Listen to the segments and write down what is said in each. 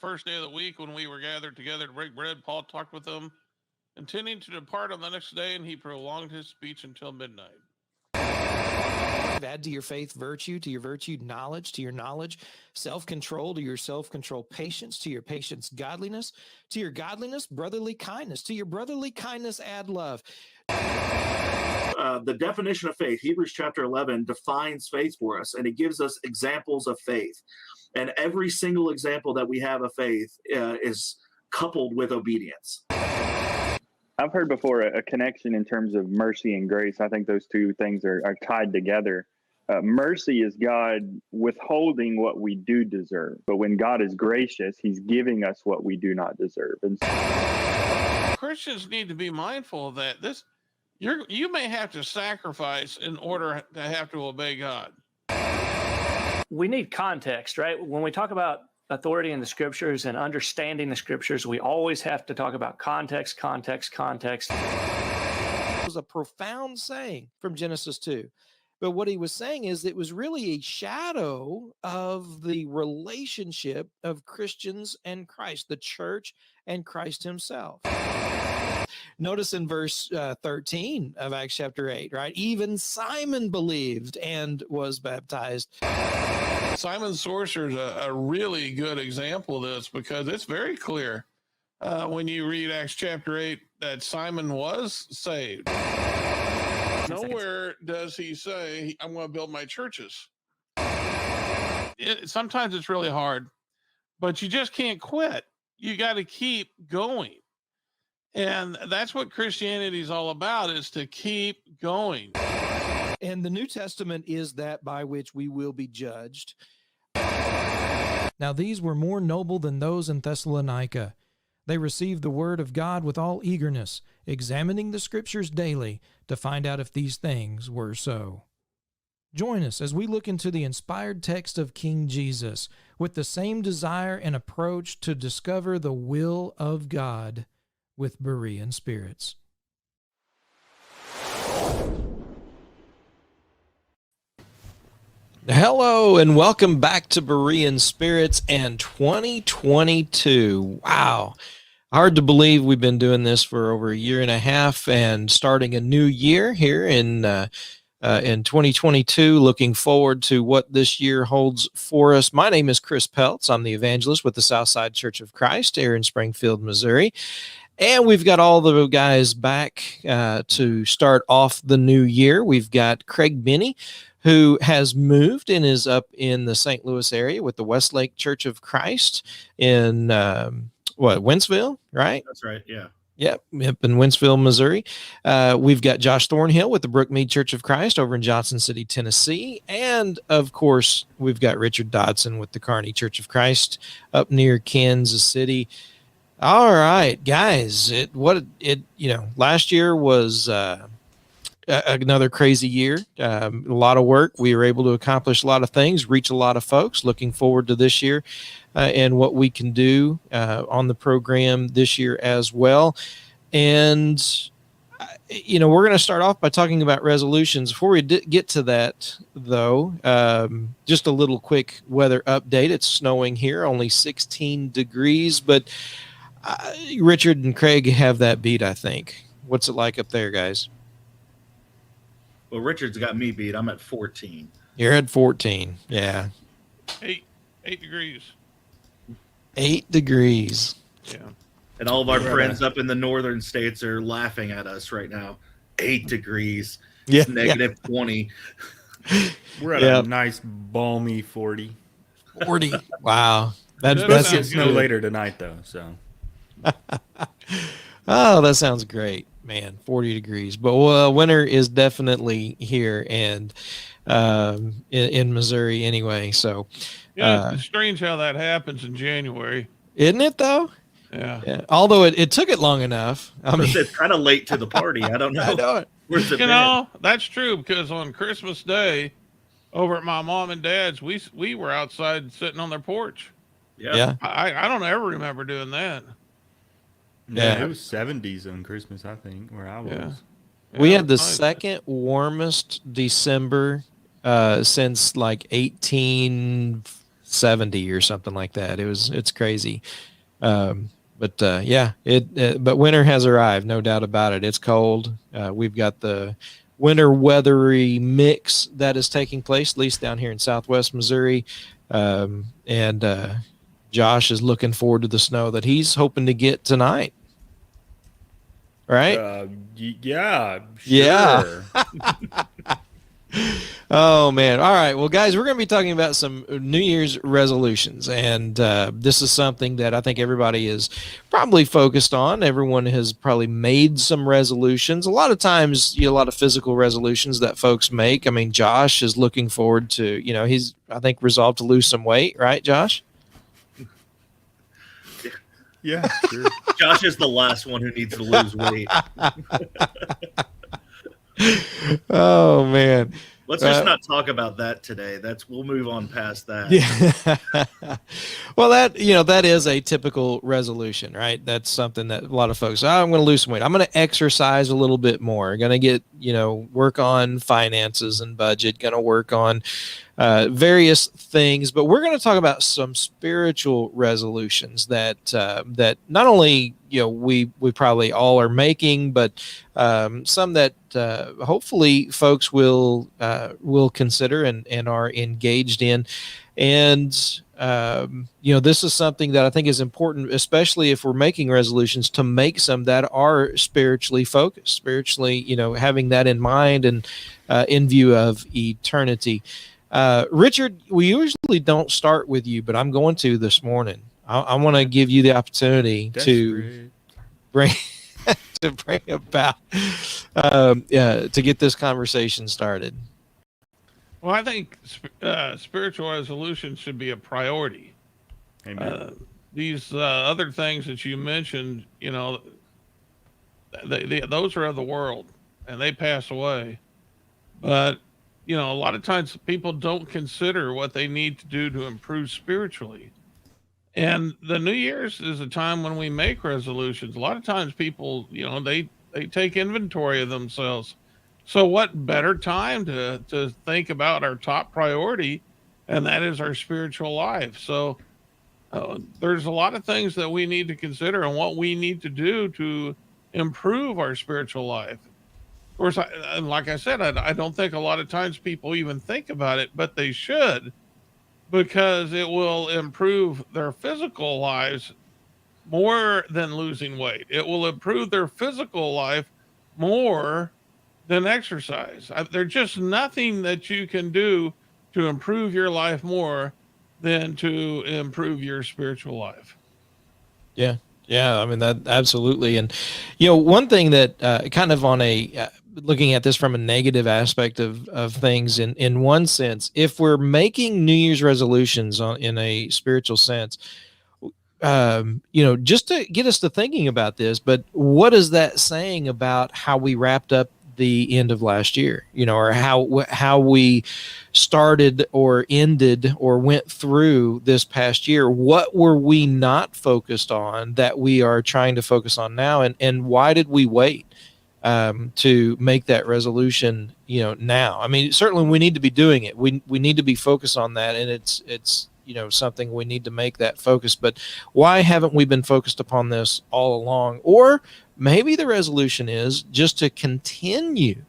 first day of the week when we were gathered together to break bread, Paul talked with them, intending to depart on the next day, and he prolonged his speech until midnight. Add to your faith virtue, to your virtue knowledge, to your knowledge self-control, to your self-control patience, to your patience godliness, to your godliness brotherly kindness, to your brotherly kindness add love. The definition of faith, Hebrews chapter 11 defines faith for us, and it gives us examples of faith. And every single example that we have of faith is coupled with obedience. I've heard before a connection in terms of mercy and grace. I think those two things are tied together. Mercy is God withholding what we do deserve. But when God is gracious, he's giving us what we do not deserve. And Christians need to be mindful of that. You may have to sacrifice in order to have to obey God. We need context, right? When we talk about authority in the scriptures and understanding the scriptures, we always have to talk about context. It was a profound saying from Genesis 2. But what he was saying is it was really a shadow of the relationship of Christians and Christ, the church and Christ himself. Notice in verse 13 of Acts chapter 8, right? Even Simon believed and was baptized. Simon Sorcerer is a really good example of this because it's very clear when you read Acts chapter 8 that Simon was saved. Nowhere does he say, I'm going to build my churches. Sometimes it's really hard, but you just can't quit. You got to keep going. And that's what Christianity is all about, is to keep going. And the New Testament is that by which we will be judged. Now these were more noble than those in Thessalonica. They received the word of God with all eagerness, examining the scriptures daily to find out if these things were so. Join us as we look into the inspired text of King Jesus with the same desire and approach to discover the will of God with Berean spirits. Hello and welcome back to Berean Spirits and 2022. Wow. Hard to believe we've been doing this for over a year and a half and starting a new year here in 2022. Looking forward to what this year holds for us. My name is Chris Peltz. I'm the evangelist with the Southside Church of Christ here in Springfield, Missouri. And we've got all the guys back to start off the new year. We've got Craig Benny, who has moved and is up in the St. Louis area with the Westlake Church of Christ in, Wentzville, right? That's right, yeah. Yep, up in Wentzville, Missouri. We've got Josh Thornhill with the Brookmead Church of Christ over in Johnson City, Tennessee. And, of course, we've got Richard Dodson with the Kearney Church of Christ up near Kansas City. All right, guys, last year was another crazy year, a lot of work. We were able to accomplish a lot of things, reach a lot of folks. Looking forward to this year and what we can do on the program this year as well. And, we're going to start off by talking about resolutions. Before we get to that, though, just a little quick weather update. It's snowing here, only 16 degrees, but Richard and Craig have that beat, I think. What's it like up there, guys? Well, Richard's got me beat. I'm at 14. You're at 14. Yeah. 8 degrees. 8 degrees. Yeah. And all of our friends up in the northern states are laughing at us right now. 8 degrees. Yeah. It's negative 20. We're at a nice balmy 40. 40. Wow. That's getting snow later tonight, though. So. Oh, that sounds great, man. 40 degrees. But winter is definitely here and in Missouri anyway. So it's strange how that happens in January. Isn't it, though? Yeah. Although it took it long enough. I mean, it's kind of late to the party. I don't know. I know it. Where's the bed? That's true, because on Christmas Day over at my mom and dad's, we were outside sitting on their porch. Yeah. I don't ever remember doing that. Yeah, it was 70s on Christmas, I think, where I was. Yeah. We had the second warmest December since like 1860 70 or something like that. It's crazy. But winter has arrived, no doubt about it. It's cold. We've got the winter weathery mix that is taking place, at least down here in Southwest Missouri. And Josh is looking forward to the snow that he's hoping to get tonight. Right? Yeah. Sure. Yeah. Oh man. All right. Well, guys, we're going to be talking about some New Year's resolutions. And this is something that I think everybody is probably focused on. Everyone has probably made some resolutions. A lot of times, a lot of physical resolutions that folks make. I mean, Josh is looking forward to, he's, I think, resolved to lose some weight, right, Josh? Yeah, sure. Josh is the last one who needs to lose weight. Oh man. Let's just not talk about that today. We'll move on past that. Yeah. Well, that is a typical resolution, right? That's something that a lot of folks, I'm going to lose some weight. I'm going to exercise a little bit more. Going to get, work on finances and budget, going to work on various things, but we're going to talk about some spiritual resolutions that not only we probably all are making, but some that hopefully folks will consider and are engaged in. And this is something that I think is important, especially if we're making resolutions, to make some that are spiritually focused, spiritually, having that in mind and in view of eternity. Richard, we usually don't start with you, but I'm going to this morning. I want to give you the opportunity to bring about to get this conversation started. Well, I think spiritual resolution should be a priority. These other things that you mentioned, those are of the world and they pass away. But a lot of times people don't consider what they need to do to improve spiritually. And the New Year's is a time when we make resolutions. A lot of times people, they take inventory of themselves. So what better time to think about our top priority, and that is our spiritual life. So there's a lot of things that we need to consider and what we need to do to improve our spiritual life. Of course, like I said, I don't think a lot of times people even think about it, but they should, because it will improve their physical lives more than losing weight. It will improve their physical life more than exercise. There's just nothing that you can do to improve your life more than to improve your spiritual life. Yeah. Yeah. I mean, that absolutely. And, one thing that kind of on a, looking at this from a negative aspect of things in one sense, if we're making New Year's resolutions in a spiritual sense, just to get us to thinking about this, but what is that saying about how we wrapped up the end of last year, or how we started or ended or went through this past year? What were we not focused on that we are trying to focus on now? And why did we wait to make that resolution, now? I mean, certainly we need to be doing it. We need to be focused on that. And it's, something we need to make that focus, but why haven't we been focused upon this all along? Or maybe the resolution is just to continue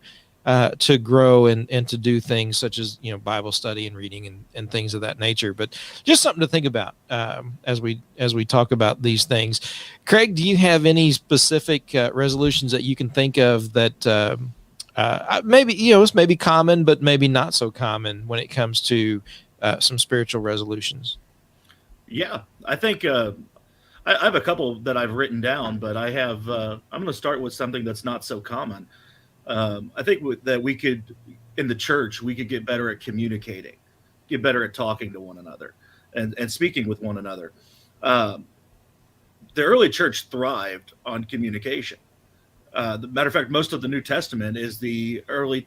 to grow and to do things such as, Bible study and reading and things of that nature. But just something to think about as we talk about these things. Craig, do you have any specific resolutions that you can think of that maybe, it's maybe common, but maybe not so common when it comes to some spiritual resolutions? Yeah, I think I have a couple that I've written down, but I have I'm going to start with something that's not so common. I think that we could, in the church, we could get better at communicating, get better at talking to one another and speaking with one another. The early church thrived on communication. The matter of fact, most of the New Testament is the early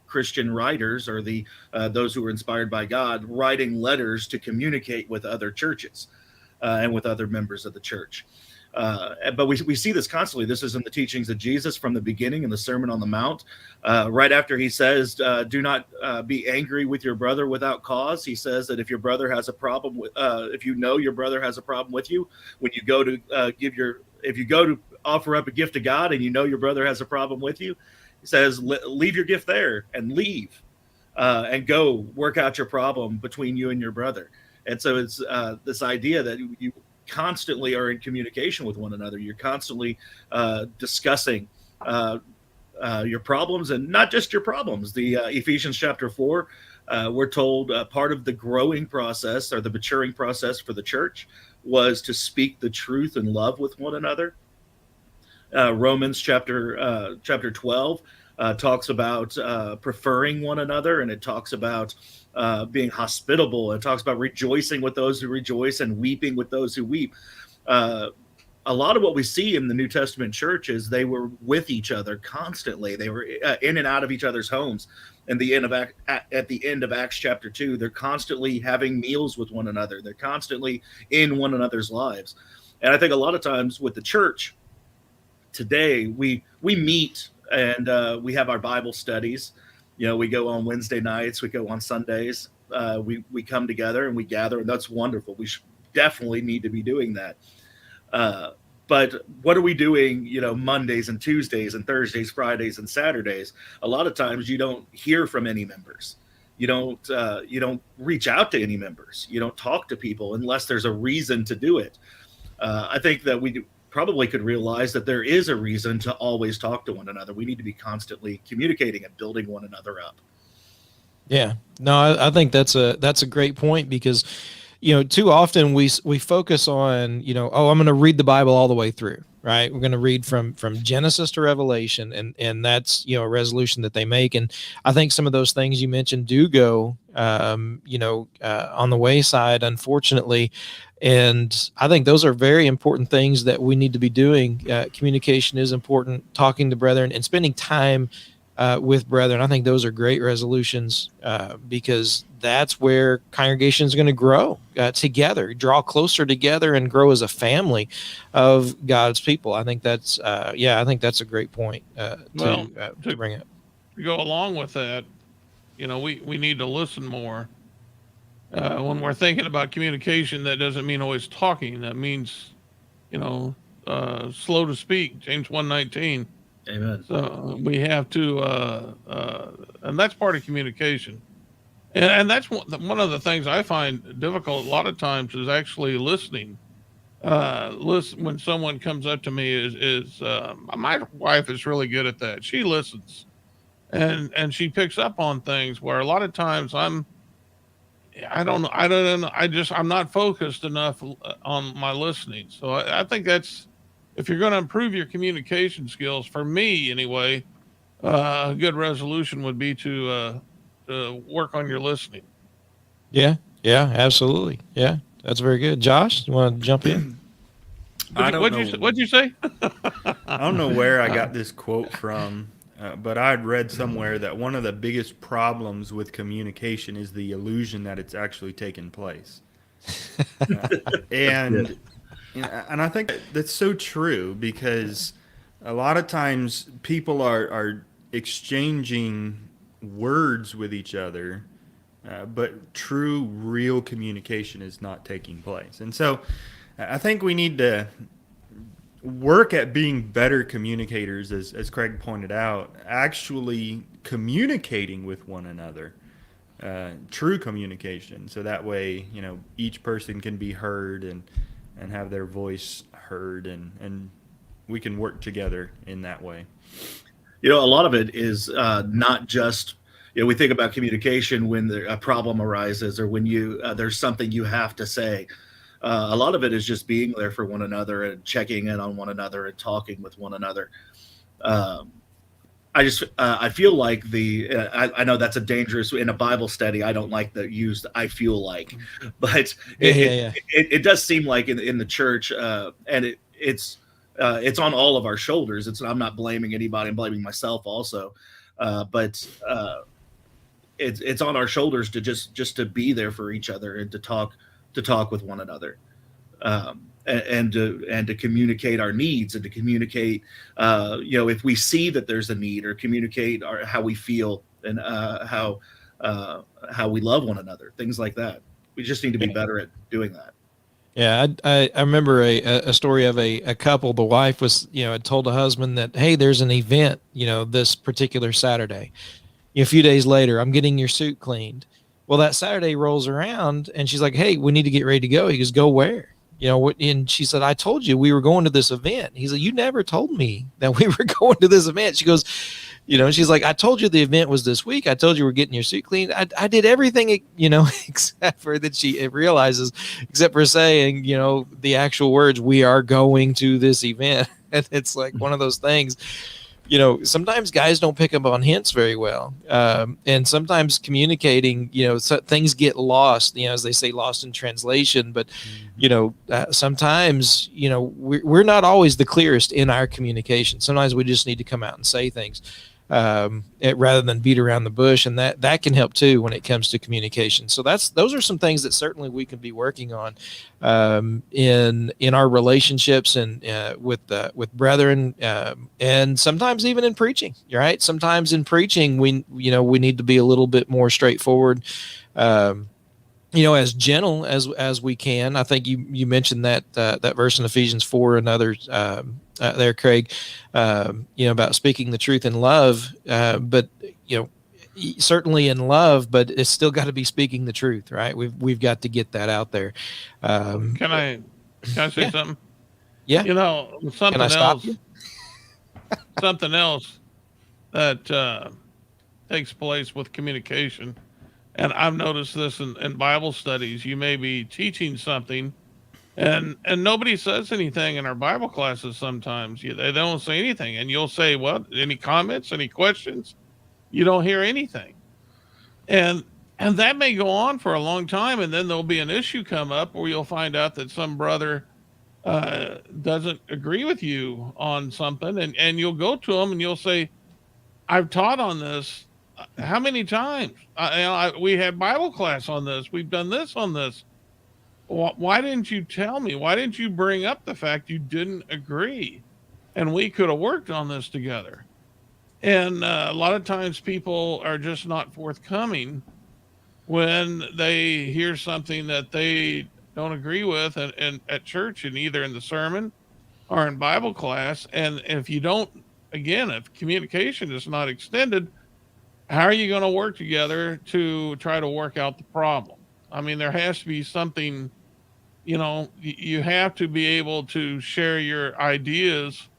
Christian writers, or those who were inspired by God, writing letters to communicate with other churches and with other members of the church. But we see this constantly. This is in the teachings of Jesus from the beginning in the Sermon on the Mount. Right after he says, do not be angry with your brother without cause. He says that if your brother has a problem with, if you know your brother has a problem with you, when you go to if you go to offer up a gift to God and you know your brother has a problem with you, he says, leave your gift there and leave and go work out your problem between you and your brother. And so it's this idea that you constantly are in communication with one another. You're constantly discussing your problems, and not just your problems. The Ephesians chapter 4, we're told part of the growing process or the maturing process for the church was to speak the truth in love with one another. Romans chapter 12 talks about preferring one another, and it talks about being hospitable. It talks about rejoicing with those who rejoice and weeping with those who weep. A lot of what we see in the New Testament church is they were with each other constantly. They were in and out of each other's homes. And at the end of Acts chapter 2, they're constantly having meals with one another. They're constantly in one another's lives. And I think a lot of times with the church today, we meet and we have our Bible studies. You know, we go on Wednesday nights, we go on Sundays. We come together and we gather, and that's wonderful. We definitely need to be doing that. But what are we doing, you know, Mondays and Tuesdays and Thursdays, Fridays and Saturdays? A lot of times you don't hear from any members. You don't reach out to any members. You don't talk to people unless there's a reason to do it. I think that we probably could realize that there is a reason to always talk to one another. We need to be constantly communicating and building one another up. Yeah, no, I think that's a great point, because, you know, too often we focus on, you know, oh, I'm going to read the Bible all the way through, right? We're going to read from Genesis to Revelation, and that's, you know, a resolution that they make. And I think some of those things you mentioned do go, on the wayside, unfortunately. And I think those are very important things that we need to be doing. Communication is important, talking to brethren and spending time with brethren. I think those are great resolutions because that's where congregation is going to grow together, draw closer together, and grow as a family of God's people. I think that's I think that's a great point to bring up. To go along with that, you know, we need to listen more. When we're thinking about communication, that doesn't mean always talking. That means, you know, slow to speak. James 1:19. Amen. So we have to, and that's part of communication. And that's one of the things I find difficult a lot of times is actually listening. Listen, when someone comes up to me is my wife is really good at that. She listens and she picks up on things where a lot of times I'm not focused enough on my listening. So I think that's, if you're going to improve your communication skills, for me anyway, a good resolution would be to work on your listening. Yeah, absolutely. Yeah, that's very good. Josh, you want to jump in? What'd you say? I don't know where I got this quote from, but I had read somewhere that one of the biggest problems with communication is the illusion that it's actually taken place. And I think that's so true, because a lot of times people are exchanging words with each other, but true, real communication is not taking place. And so I think we need to work at being better communicators, as Craig pointed out, actually communicating with one another, true communication. So that way, you know, each person can be heard and have their voice heard, and we can work together in that way. You know, a lot of it is not just, you know, we think about communication when a problem arises or when there's something you have to say. A lot of it is just being there for one another and checking in on one another and talking with one another. I feel like I know that's a dangerous, in a Bible study, I don't like the used "I feel like," but it does seem like in the church, and it's on all of our shoulders. I'm not blaming anybody, I'm blaming myself also, but it's on our shoulders to just to be there for each other and to talk with one another. and to communicate our needs, and to communicate, if we see that there's a need, or communicate how we feel, and how we love one another, things like that. We just need to be better at doing that. Yeah, I remember a story of a couple. The wife was, had told the husband that, hey, there's an event, this particular Saturday. A few days later, I'm getting your suit cleaned. Well, that Saturday rolls around and she's like, hey, we need to get ready to go. He goes, go where? And she said, I told you we were going to this event. He's like, you never told me that we were going to this event. She goes, she's like, I told you the event was this week. I told you we're getting your suit cleaned. I did everything, except for that she realizes, except for saying, the actual words, we are going to this event. And it's like one of those things, sometimes guys don't pick up on hints very well. And sometimes communicating, so things get lost, as they say, lost in translation. But, sometimes, we're not always the clearest in our communication. Sometimes we just need to come out and say things rather than beat around the bush. And that can help too when it comes to communication. So those are some things that certainly we can be working on in our relationships and with brethren, and sometimes even in preaching. Right? Sometimes in preaching, we need to be a little bit more straightforward. As gentle as we can. I think you mentioned that verse in Ephesians 4 and others there, Craig, about speaking the truth in love. But certainly in love, but it's still got to be speaking the truth, right? We've got to get that out there. Can I say something? Yeah. Something Can I stop else. you? Something else that takes place with communication. And I've noticed this in Bible studies. You may be teaching something, and nobody says anything in our Bible classes sometimes. They don't say anything. And you'll say, what? Any comments? Any questions? You don't hear anything. And that may go on for a long time, and then there'll be an issue come up where you'll find out that some brother doesn't agree with you on something, and you'll go to them and you'll say, I've taught on this. How many times? We had Bible class on this. We've done this on this. Why didn't you tell me? Why didn't you bring up the fact you didn't agree? And we could have worked on this together. And a lot of times people are just not forthcoming when they hear something that they don't agree with and at church, and either in the sermon or in Bible class. And if you don't, again, if communication is not extended, how are you going to work together to try to work out the problem? I mean, there has to be something, you have to be able to share your ideas,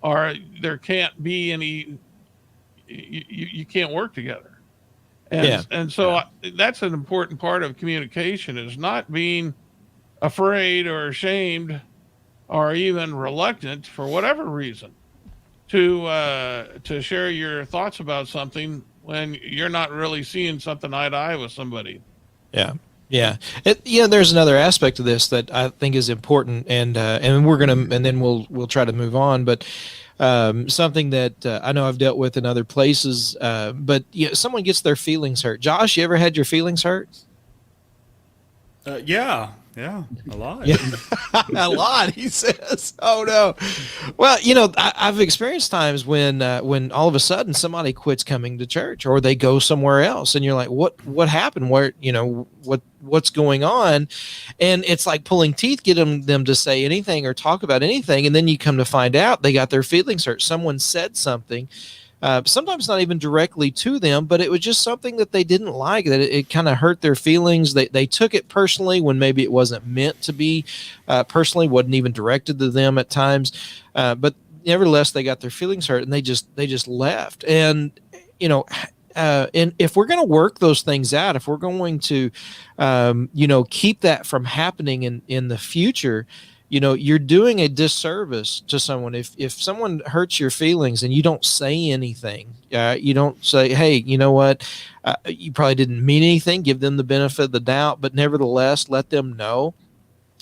or there can't be any, you can't work together. And so that's an important part of communication, is not being afraid or ashamed or even reluctant for whatever reason to share your thoughts about something when you're not really seeing something eye to eye with somebody. Yeah. Yeah. There's another aspect of this that I think is important, and we're going to, and then we'll try to move on, but something that I know I've dealt with in other places, but someone gets their feelings hurt. Josh, you ever had your feelings hurt? Yeah, a lot. Yeah, a lot, he says. Oh no. Well, I've experienced times when all of a sudden somebody quits coming to church, or they go somewhere else, and you're like, what happened? Where, what's going on? And it's like pulling teeth, getting them to say anything or talk about anything, and then you come to find out they got their feelings hurt. Someone said something. Sometimes not even directly to them, but it was just something that they didn't like, that it kind of hurt their feelings. They took it personally when maybe it wasn't meant to be personally, wasn't even directed to them at times. But nevertheless, they got their feelings hurt, and they just left. And, and if we're going to work those things out, if we're going to, keep that from happening in the future, you're doing a disservice to someone. If someone hurts your feelings and you don't say anything, you don't say, hey, you know what, you probably didn't mean anything, give them the benefit of the doubt, but nevertheless, let them know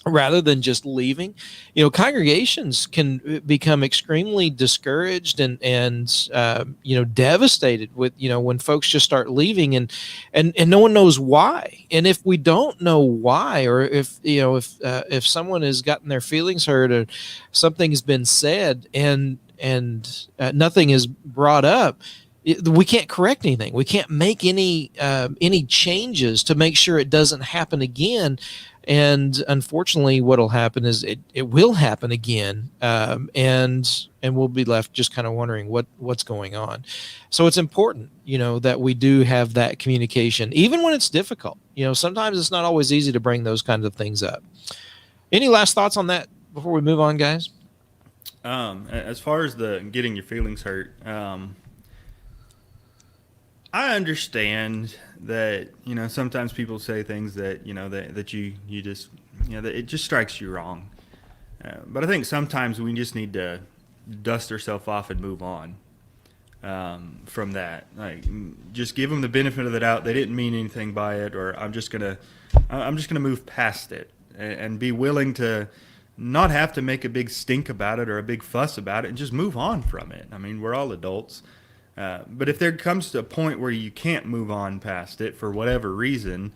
rather than just leaving. Congregations can become extremely discouraged and devastated with, when folks just start leaving and no one knows why. And if we don't know why, or if someone has gotten their feelings hurt or something has been said and nothing is brought up, we can't correct anything. We can't make any changes to make sure it doesn't happen again. And unfortunately, what'll happen is it will happen again, and we'll be left just kind of wondering what's going on. So it's important, that we do have that communication, even when it's difficult. Sometimes it's not always easy to bring those kinds of things up. Any last thoughts on that before we move on, guys? As far as the getting your feelings hurt, I understand that, sometimes people say things that, that you just, that it just strikes you wrong. But I think sometimes we just need to dust ourselves off and move on from that. Like, just give them the benefit of the doubt. They didn't mean anything by it, or I'm just gonna move past it and be willing to not have to make a big stink about it or a big fuss about it and just move on from it. I mean, we're all adults. But if there comes to a point where you can't move on past it for whatever reason,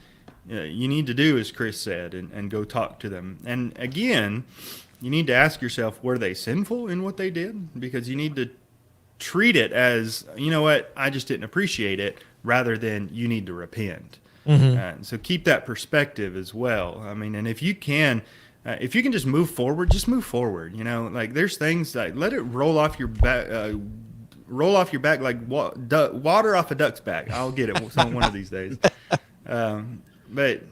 you need to do as Chris said and go talk to them. And again, you need to ask yourself, were they sinful in what they did? Because you need to treat it as, you know what, I just didn't appreciate it, rather than you need to repent. Mm-hmm. So keep that perspective as well. I mean, and if you can just move forward, just move forward. Like there's things like let it roll off your back. Roll off your back like water off a duck's back. I'll get it one of these days. But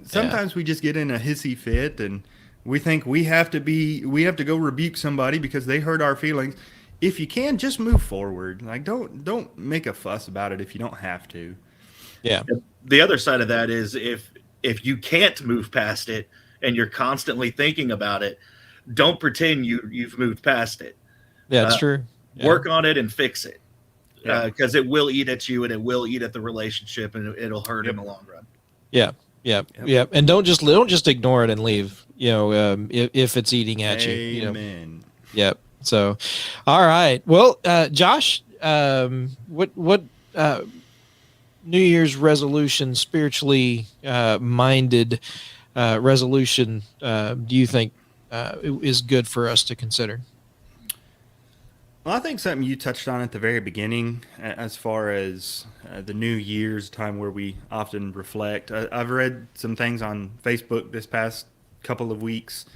sometimes we just get in a hissy fit and we think we have to go rebuke somebody because they hurt our feelings. If you can, just move forward. Like don't make a fuss about it if you don't have to. Yeah. The other side of that is if you can't move past it and you're constantly thinking about it, don't pretend you've moved past it. Yeah, that's true. Yeah. Work on it and fix it, because it will eat at you and it will eat at the relationship and it'll hurt in the long run. Yeah. And don't just ignore it and leave. If it's eating at you. Amen. Yep. So, all right. Well, Josh, what New Year's resolution, spiritually minded resolution, do you think is good for us to consider? Well, I think something you touched on at the very beginning, as far as the New Year's time where we often reflect. I've read some things on Facebook this past couple of weeks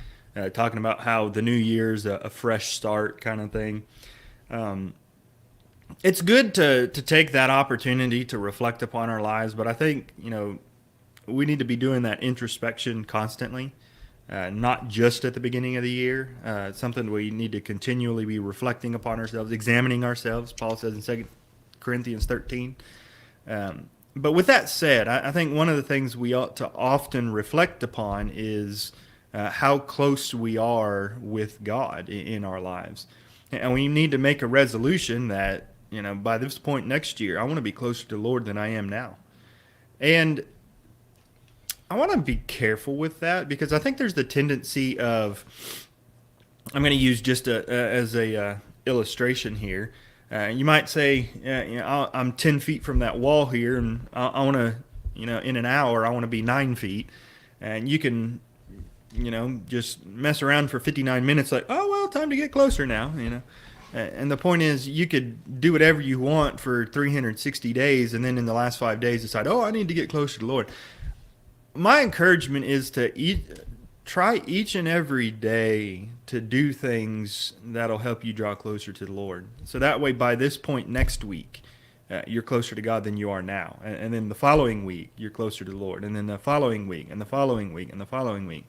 talking about how the New Year's a fresh start kind of thing. It's good to take that opportunity to reflect upon our lives, but I think, we need to be doing that introspection constantly. Not just at the beginning of the year. It's something we need to continually be reflecting upon ourselves, examining ourselves, Paul says in 2 Corinthians 13. But with that said, I think one of the things we ought to often reflect upon is how close we are with God in our lives. And we need to make a resolution that, by this point next year, I want to be closer to the Lord than I am now. And I want to be careful with that because I think there's the tendency of, I'm going to use just as a illustration here. You might say, I'm 10 feet from that wall here, and I want to, in an hour, I want to be 9 feet. And you can, just mess around for 59 minutes like, oh, well, time to get closer now, And the point is, you could do whatever you want for 360 days, and then in the last 5 days decide, oh, I need to get closer to the Lord. My encouragement is to try each and every day to do things that'll help you draw closer to the Lord. So that way, by this point next week, you're closer to God than you are now. And then the following week, you're closer to the Lord. And then the following week, and the following week, and the following week.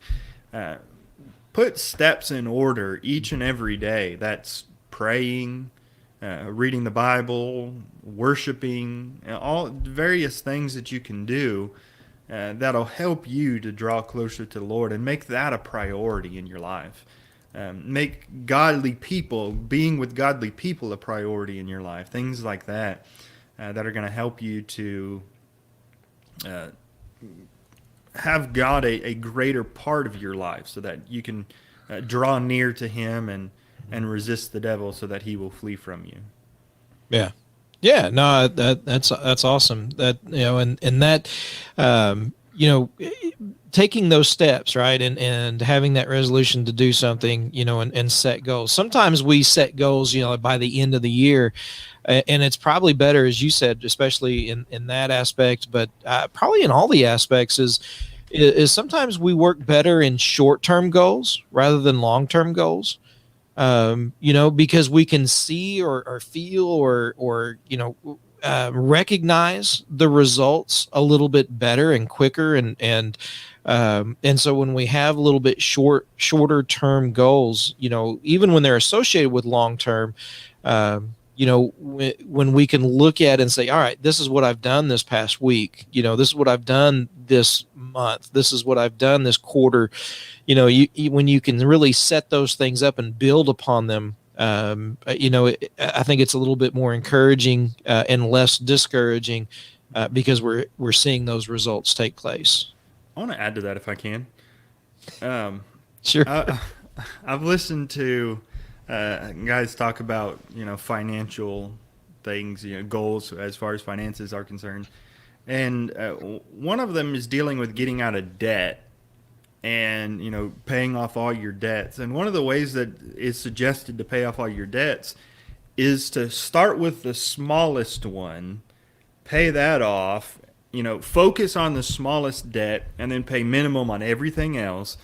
Put steps in order each and every day. That's praying, reading the Bible, worshiping, all various things that you can do. That'll help you to draw closer to the Lord and make that a priority in your life. Make godly people, being with godly people, a priority in your life. Things like that that are going to help you to have God a greater part of your life so that you can draw near to him and resist the devil so that he will flee from you. Yeah. Yeah, no, that's awesome. That, and that, taking those steps, right, and having that resolution to do something, and set goals. Sometimes we set goals, by the end of the year, and it's probably better, as you said, especially in that aspect, but probably in all the aspects is sometimes we work better in short-term goals rather than long-term goals. Because we can see or feel or recognize the results a little bit better and quicker, and so when we have a little bit shorter term goals, even when they're associated with long term, when we can look at and say, all right, this is what I've done this past week, this is what I've done this month, this is what I've done this quarter, when you can really set those things up and build upon them, I think it's a little bit more encouraging and less discouraging because we're seeing those results take place. I want to add to that if I can. Sure. I've listened to guys talk about financial things, goals as far as finances are concerned, and one of them is dealing with getting out of debt and paying off all your debts. And one of the ways that is suggested to pay off all your debts is to start with the smallest one, pay that off, focus on the smallest debt, and then pay minimum on everything else.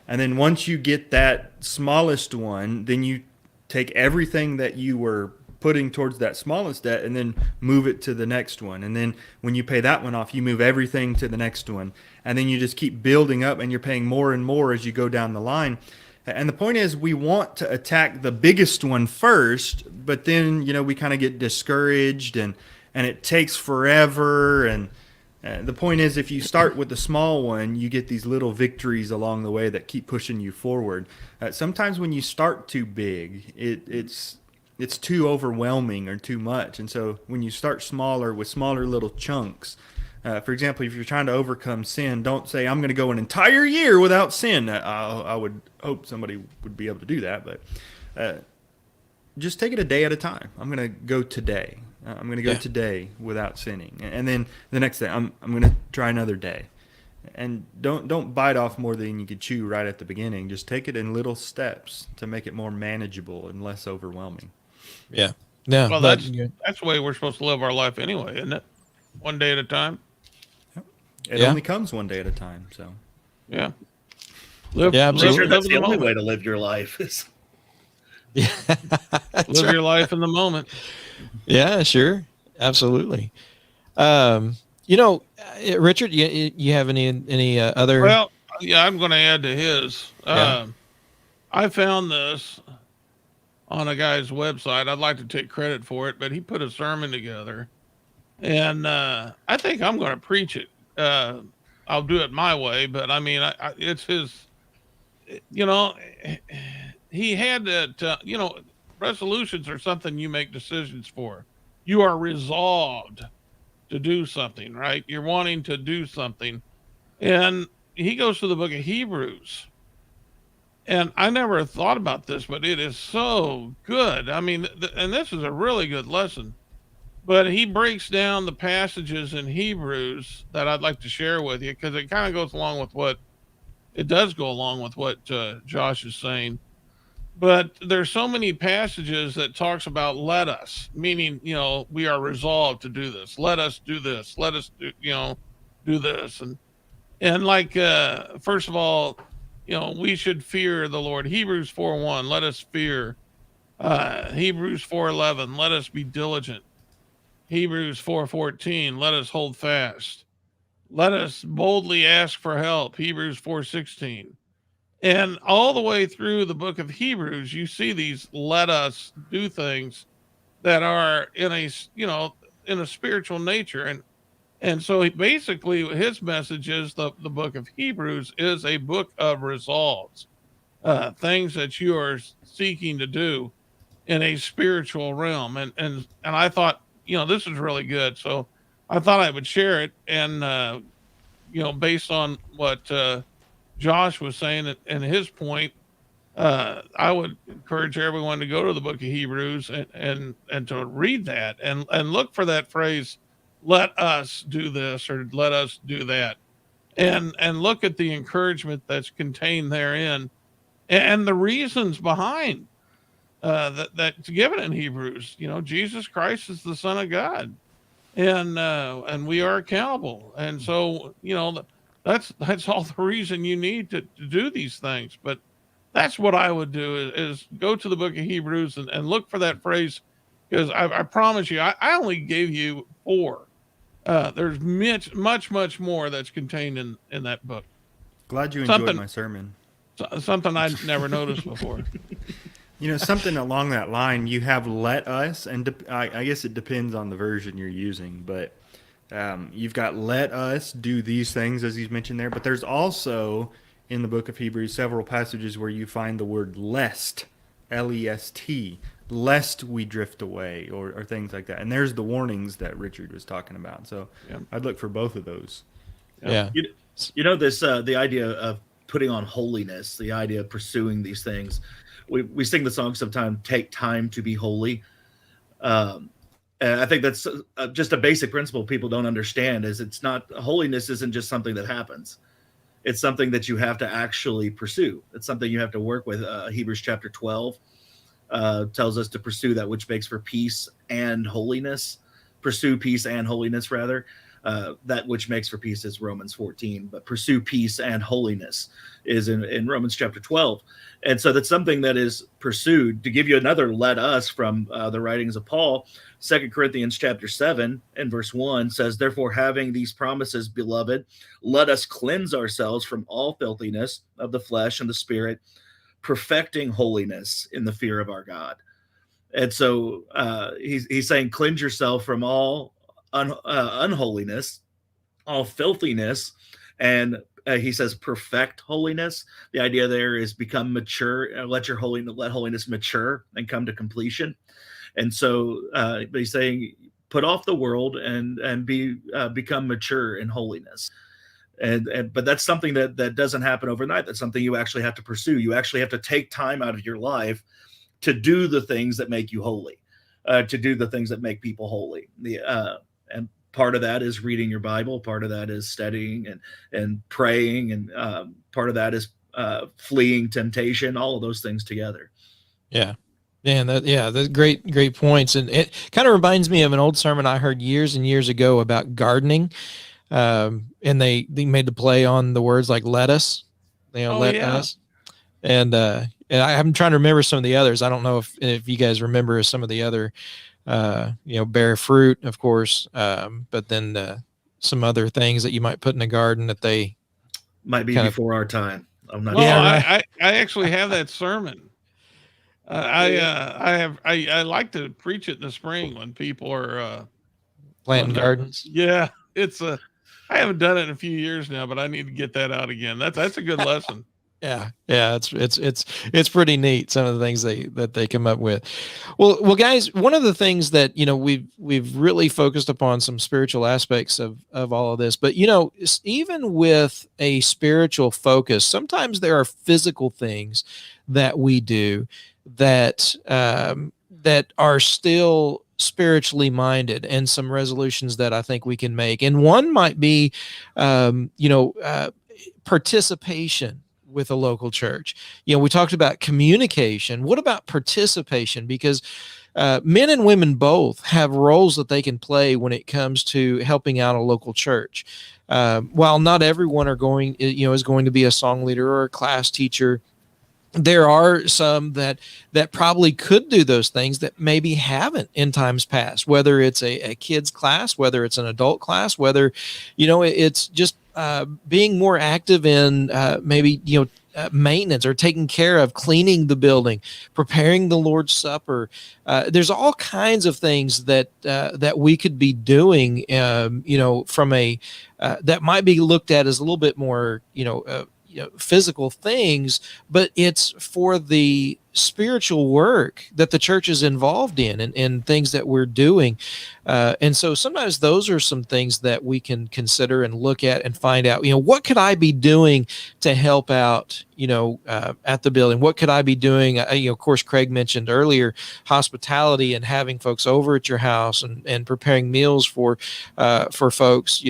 And then once you get that smallest one, then you take everything that you were putting towards that smallest debt and then move it to the next one. And then when you pay that one off, you move everything to the next one. And then you just keep building up and you're paying more and more as you go down the line. And the point is, we want to attack the biggest one first, but then, we kind of get discouraged and it takes forever. And the point is, if you start with the small one, you get these little victories along the way that keep pushing you forward. Sometimes when you start too big, it's too overwhelming or too much. And so when you start smaller with smaller little chunks, for example, if you're trying to overcome sin, don't say, I'm going to go an entire year without sin. I would hope somebody would be able to do that, but just take it a day at a time. I'm going to go today. I'm going to go today without sinning. And then the next day, I'm going to try another day. And don't bite off more than you could chew right at the beginning. Just take it in little steps to make it more manageable and less overwhelming. Yeah. No. Well, that's the way we're supposed to live our life anyway, isn't it? One day at a time. It only comes one day at a time. So yeah. Absolutely. Sure, that's the only way to live your life. Live your life in the moment. Yeah, sure. Absolutely. Richard, you have any other? Well, yeah, I'm going to add to his. I found this on a guy's website. I'd like to take credit for it, but he put a sermon together, and I think I'm going to preach it. I'll do it my way, but I mean, it's his. He had that. Resolutions are something you make decisions for. You are resolved to do something, right? You're wanting to do something. And he goes to the book of Hebrews. And I never thought about this, but it is so good. I mean, and this is a really good lesson. But he breaks down the passages in Hebrews that I'd like to share with you, because it kind of goes along with what Josh is saying. But there's so many passages that talks about let us, meaning, we are resolved to do this. Let us do this. Let us do this. And like, first of all, we should fear the Lord. Hebrews 4:1, let us fear. Hebrews 4:11, let us be diligent. Hebrews 4:14, let us hold fast. Let us boldly ask for help. Hebrews 4:16. And all the way through the book of Hebrews, you see these let us do things that are in a spiritual nature. And so basically his message is the book of Hebrews is a book of resolves, things that you are seeking to do in a spiritual realm. And I thought, this is really good. So I thought I would share it. And based on what Josh was saying and his point, I would encourage everyone to go to the book of Hebrews and to read that and look for that phrase, let us do this or let us do that. And look at the encouragement that's contained therein and the reasons behind that's given in Hebrews. Jesus Christ is the Son of God, and we are accountable. And so, that's all the reason you need to do these things. But that's what I would do is go to the book of Hebrews and look for that phrase, because I promise you, I only gave you 4. There's much more that's contained in that book. Glad you enjoyed my sermon. Something I'd never noticed before. Something along that line, you have let us, and I guess it depends on the version you're using, but you've got let us do these things, as he's mentioned there, but there's also, in the book of Hebrews, several passages where you find the word lest, L-E-S-T, lest we drift away, or things like that. And there's the warnings that Richard was talking about. So I'd look for both of those. Yeah. This the idea of putting on holiness, the idea of pursuing these things. We sing the song sometimes, take time to be holy. And I think that's just a basic principle people don't understand, is holiness isn't just something that happens. It's something that you have to actually pursue. It's something you have to work with. Hebrews chapter 12 tells us to pursue that which makes for peace and holiness. Pursue peace and holiness, rather. That which makes for peace is Romans 14, but pursue peace and holiness is in Romans chapter 12. And so that's something that is pursued. To give you another let us from the writings of Paul, 2 Corinthians chapter 7 and verse 1 says, therefore, having these promises, beloved, let us cleanse ourselves from all filthiness of the flesh and the spirit, perfecting holiness in the fear of our God. And so he's saying, cleanse yourself from all unholiness, all filthiness, and he says perfect holiness. The idea there is become mature, let holiness mature and come to completion. And so but he's saying put off the world and become mature in holiness. But that's something that doesn't happen overnight. That's something you actually have to pursue. You actually have to take time out of your life to do the things that make you holy, to do the things that make people holy. And part of that is reading your Bible. Part of that is studying and praying. And part of that is fleeing temptation, all of those things together. Yeah. Man, that's great points. And it kind of reminds me of an old sermon I heard years and years ago about gardening. And they made the play on the words like lettuce, let us. And I'm trying to remember some of the others. I don't know if you guys remember some of the other, bear fruit, of course. But then some other things that you might put in a garden that they might be before our time. I'm not. Well, Yeah, right. I actually have that sermon. I like to preach it in the spring when people are planting gardens. Yeah, I haven't done it in a few years now, but I need to get that out again. That's a good lesson. Yeah, it's pretty neat, some of the things that they come up with. Well, guys, one of the things that we've really focused upon some spiritual aspects of all of this, but even with a spiritual focus, sometimes there are physical things that we do that are still spiritually minded, and some resolutions that I think we can make. And one might be, participation with a local church. We talked about communication. What about participation? Because men and women both have roles that they can play when it comes to helping out a local church. While not everyone is going to be a song leader or a class teacher, there are some that probably could do those things that maybe haven't in times past, whether it's a kids class, whether it's an adult class, whether, it's just being more active in maybe, maintenance or taking care of cleaning the building, preparing the Lord's Supper. There's all kinds of things that we could be doing, from that might be looked at as a little bit more, physical things, but it's for the spiritual work that the church is involved in, and things that we're doing. And so sometimes those are some things that we can consider and look at and find out, what could I be doing to help out, at the building? What could I be doing? Of course, Craig mentioned earlier hospitality and having folks over at your house and preparing meals for folks,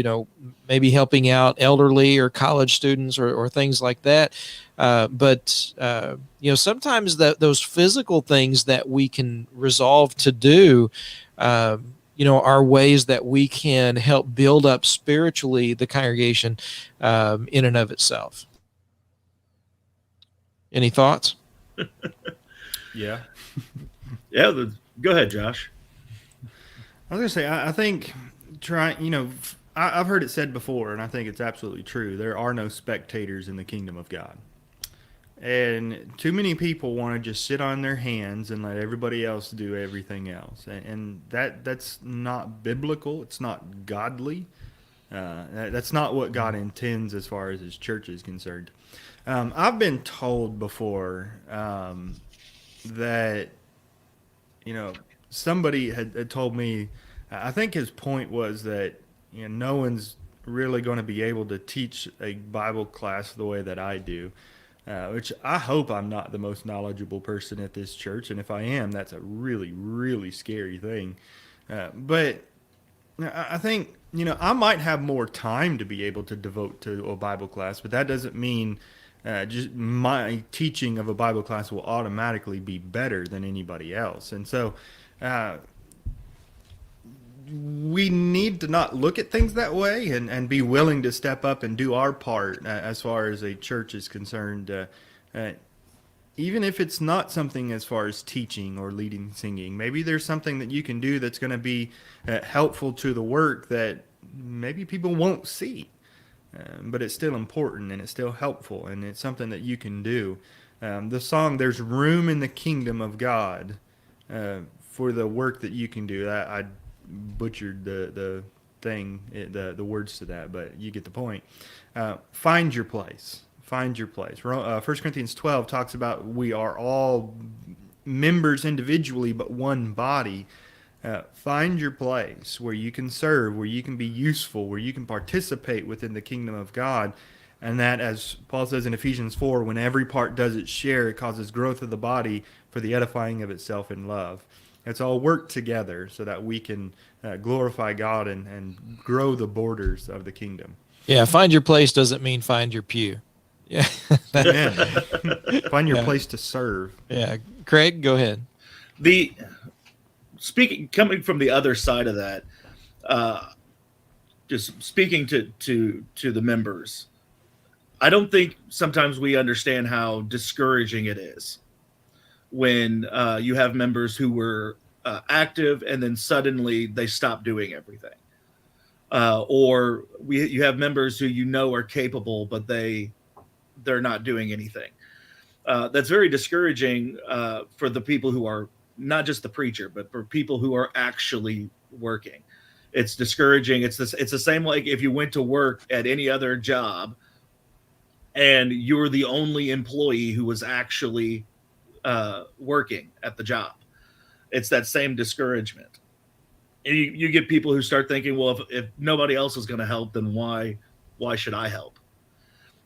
maybe helping out elderly or college students or things like that. But sometimes those physical things that we can resolve to do, are ways that we can help build up spiritually the congregation in and of itself. Any thoughts? Yeah. Yeah. Go ahead, Josh. I was going to say, I think I've heard it said before, and I think it's absolutely true. There are no spectators in the kingdom of God. And too many people want to just sit on their hands and let everybody else do everything else. And that's not biblical. It's not godly. That's not what God intends as far as his church is concerned. I've been told before that, somebody had told me, I think his point was that, no one's really going to be able to teach a Bible class the way that I do. Which I hope I'm not the most knowledgeable person at this church. And if I am, that's a really, really scary thing. But I think, I might have more time to be able to devote to a Bible class, but that doesn't mean just my teaching of a Bible class will automatically be better than anybody else. And so we need to not look at things that way and be willing to step up and do our part as far as a church is concerned, even if it's not something as far as teaching or leading singing. Maybe there's something that you can do that's going to be helpful to the work that maybe people won't see, but it's still important and it's still helpful, and it's something that you can do. The song, "There's Room in the Kingdom of God," for the work that you can do. I butchered the thing, the words to that, but you get the point. Find your place. Find your place. 1 Corinthians 12 talks about we are all members individually, but one body. Find your place where you can serve, where you can be useful, where you can participate within the kingdom of God. And that, as Paul says in Ephesians 4, when every part does its share, it causes growth of the body for the edifying of itself in love. Let's all work together so that we can glorify God and grow the borders of the kingdom. Yeah, find your place doesn't mean find your pew. Yeah. Find your place to serve. Yeah. Craig, go ahead. Coming from the other side of that, just speaking to the members, I don't think sometimes we understand how discouraging it is when you have members who were active and then suddenly they stop doing everything. Or you have members who are capable, but they're not doing anything. That's very discouraging for the people who are not just the preacher, but for people who are actually working. It's discouraging. It's the same like if you went to work at any other job and you're the only employee who was actually working at the job. It's that same discouragement. And you get people who start thinking, well, if nobody else is going to help, then why should I help?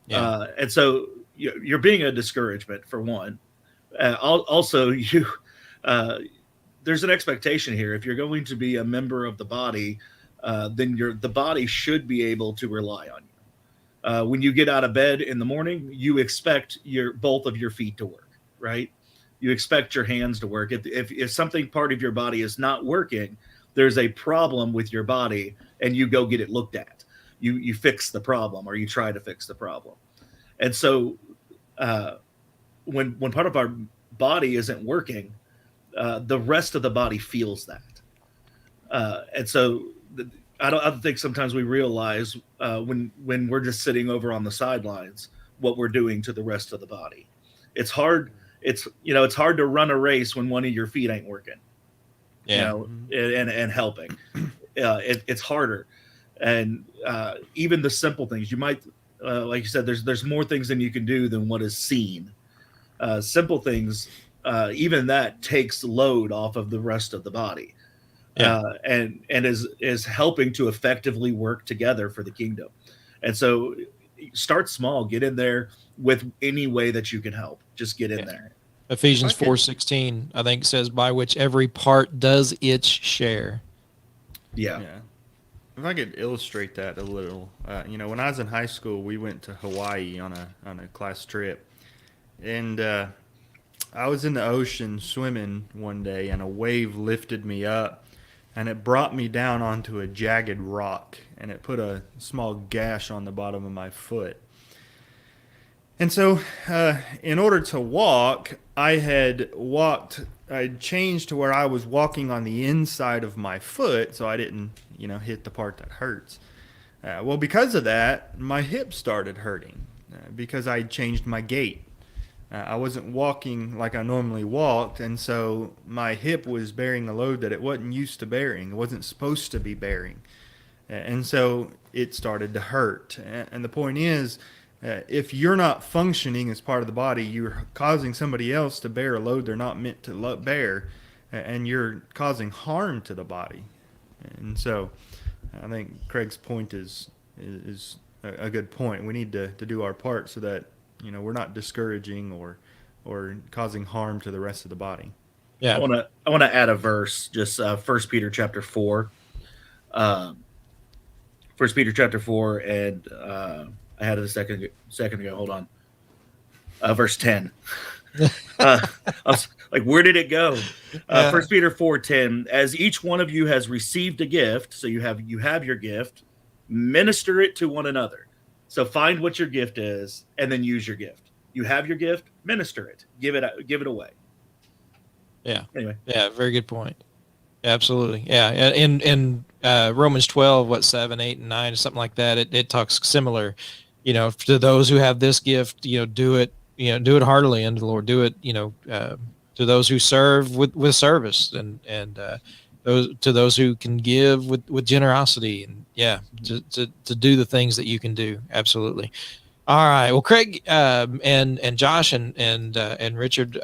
Yeah. And so you're being a discouragement for one. Also, there's an expectation here. If you're going to be a member of the body, then the body should be able to rely on you. When you get out of bed in the morning, you expect both of your feet to work, right? You expect your hands to work. If something part of your body is not working, there's a problem with your body, and you go get it looked at. You fix the problem, or you try to fix the problem. And so when part of our body isn't working, the rest of the body feels that. And so I don't think sometimes we realize when we're just sitting over on the sidelines what we're doing to the rest of the body. It's hard. It's hard to run a race when one of your feet ain't working. Yeah. And helping. It's harder. And even the simple things you might, like you said, there's more things than you can do than what is seen. Simple things even that takes load off of the rest of the body. Yeah. And is helping to effectively work together for the kingdom. And so start small, get in there with any way that you can help. Just get in there. Ephesians Okay. 4:16, I think, says, by which every part does its share. Yeah. Yeah. If I could illustrate that a little, when I was in high school, we went to Hawaii on a class trip, and I was in the ocean swimming one day, and a wave lifted me up, and it brought me down onto a jagged rock, and it put a small gash on the bottom of my foot. And so, in order to walk, I changed to where I was walking on the inside of my foot, so I didn't, hit the part that hurts. Well, because of that, my hip started hurting because I changed my gait. I wasn't walking like I normally walked, and so my hip was bearing a load that it wasn't used to bearing. It wasn't supposed to be bearing. And so it started to hurt. And the point is, if you're not functioning as part of the body, you're causing somebody else to bear a load they're not meant to bear, and you're causing harm to the body. And so I think Craig's point is a good point. We need to do our part so that we're not discouraging or causing harm to the rest of the body. Yeah. I want to add a verse, just 1 Peter chapter 4. 1 Peter chapter 4, and I had it a second ago. Hold on. Verse 10. I was like, where did it go? 1 Peter 4:10. As each one of you has received a gift, so you have your gift, minister it to one another. So find what your gift is, and then use your gift. You have your gift, minister it, give it away. Yeah. Anyway. Yeah. Very good point. Absolutely. Yeah. And Romans 12, 7, 8, and 9, something like that. It talks similar, to those who have this gift, do it heartily unto the Lord. Do it, to those who serve with service, and those who can give with generosity, and to do the things that you can do. Absolutely. All right. Well, Craig, and Josh and Richard,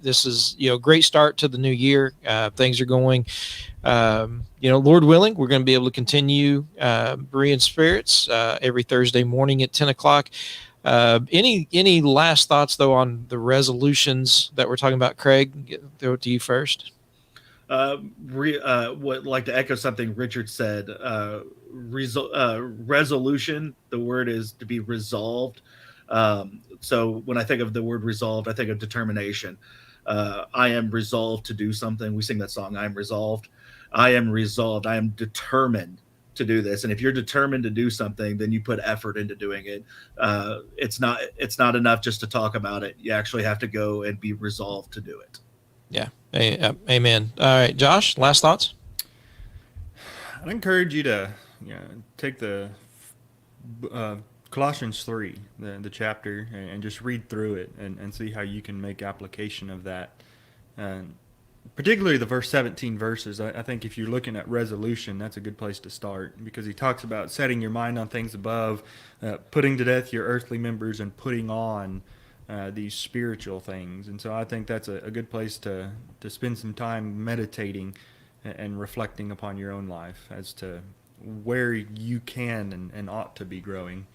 this is, great start to the new year. Things are going, Lord willing, we're going to be able to continue, Berean Spirits, every Thursday morning at 10 o'clock. Any last thoughts though on the resolutions that we're talking about, Craig? Throw it to you first. Would like to echo something Richard said. Resolution, the word is to be resolved. So when I think of the word resolved, I think of determination. I am resolved to do something. We sing that song, I am resolved. I am resolved. I am determined to do this. And if you're determined to do something, then you put effort into doing it. It's not enough just to talk about it. You actually have to go and be resolved to do it. Yeah. Amen. All right, Josh, last thoughts? I'd encourage you to take the Colossians 3, the chapter, and just read through it and see how you can make application of that. Particularly the verse 17 verses. I think if you're looking at resolution, that's a good place to start, because he talks about setting your mind on things above, putting to death your earthly members, and putting on these spiritual things. And so I think that's a good place to spend some time meditating and reflecting upon your own life as to where you can and ought to be growing.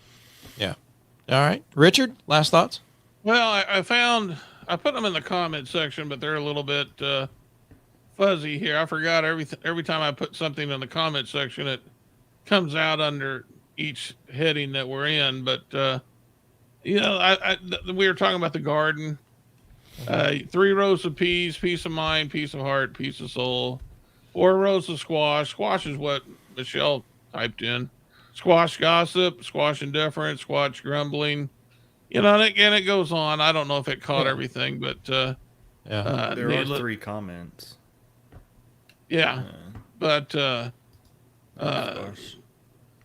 Yeah. All right. Richard, last thoughts? Well, I put them in the comment section, but they're a little bit fuzzy here. I forgot every time I put something in the comment section, it comes out under each heading that we're in. But we were talking about the garden. 3 rows of peas, peace of mind, peace of heart, peace of soul. 4 rows of squash. Squash is what Michelle typed in. Squash gossip, squash indifference, squash grumbling. And again, it goes on. I don't know if it caught everything, but there are 3 comments. Yeah, but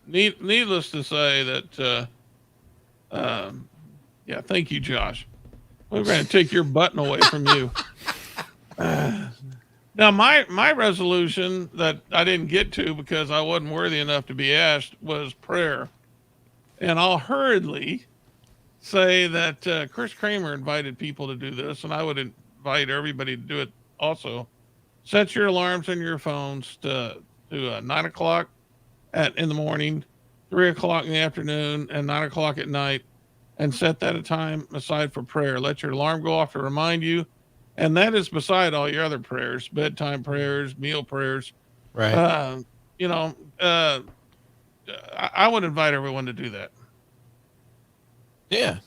needless to say that, thank you, Josh. We're going to take your button away from you. Now, my resolution that I didn't get to because I wasn't worthy enough to be asked was prayer. And I'll hurriedly say that Chris Kramer invited people to do this, and I would invite everybody to do it also. Set your alarms on your phones to 9 o'clock in the morning, 3 o'clock in the afternoon, and 9 o'clock at night, and set that a time aside for prayer. Let your alarm go off to remind you. And that is beside all your other prayers, bedtime prayers, meal prayers. Right. You know, I would invite everyone to do that. Yeah.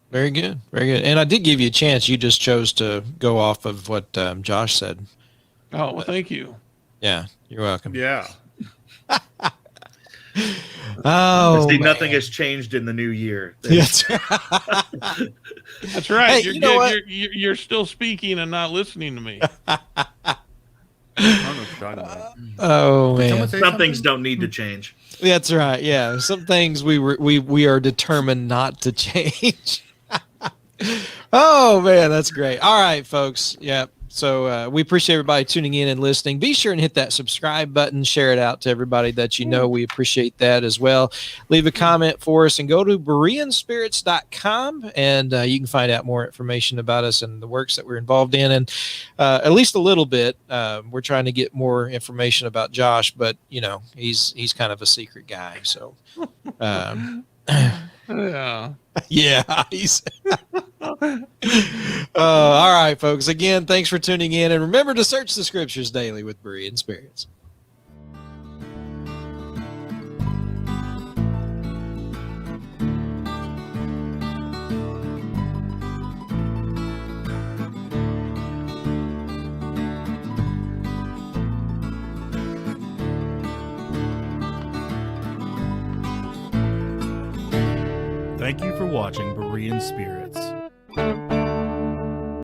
Very good. Very good. And I did give you a chance. You just chose to go off of what Josh said. Oh, well, thank you. Yeah. You're welcome. Yeah. Oh, See, man. nothing has changed in the new year. That's That's right. Hey, you know what? You're still speaking and not listening to me. I don't know what you're talking about. Oh, Did man. someone say Some things something? don't need to change. That's right. Yeah. Some things we are determined not to change. Oh, man. That's great. All right, folks. Yeah. So we appreciate everybody tuning in and listening. Be sure and hit that subscribe button. Share it out to everybody that you know. We appreciate that as well. Leave a comment for us and go to bereanspirits.com and you can find out more information about us and the works that we're involved in. And at least a little bit. We're trying to get more information about Josh, but you know, he's kind of a secret guy. So Yeah. yeah, he's all right, folks. Again, thanks for tuning in, and remember to search the scriptures daily with Berean Spirits. Thank you for watching Berean Spirits.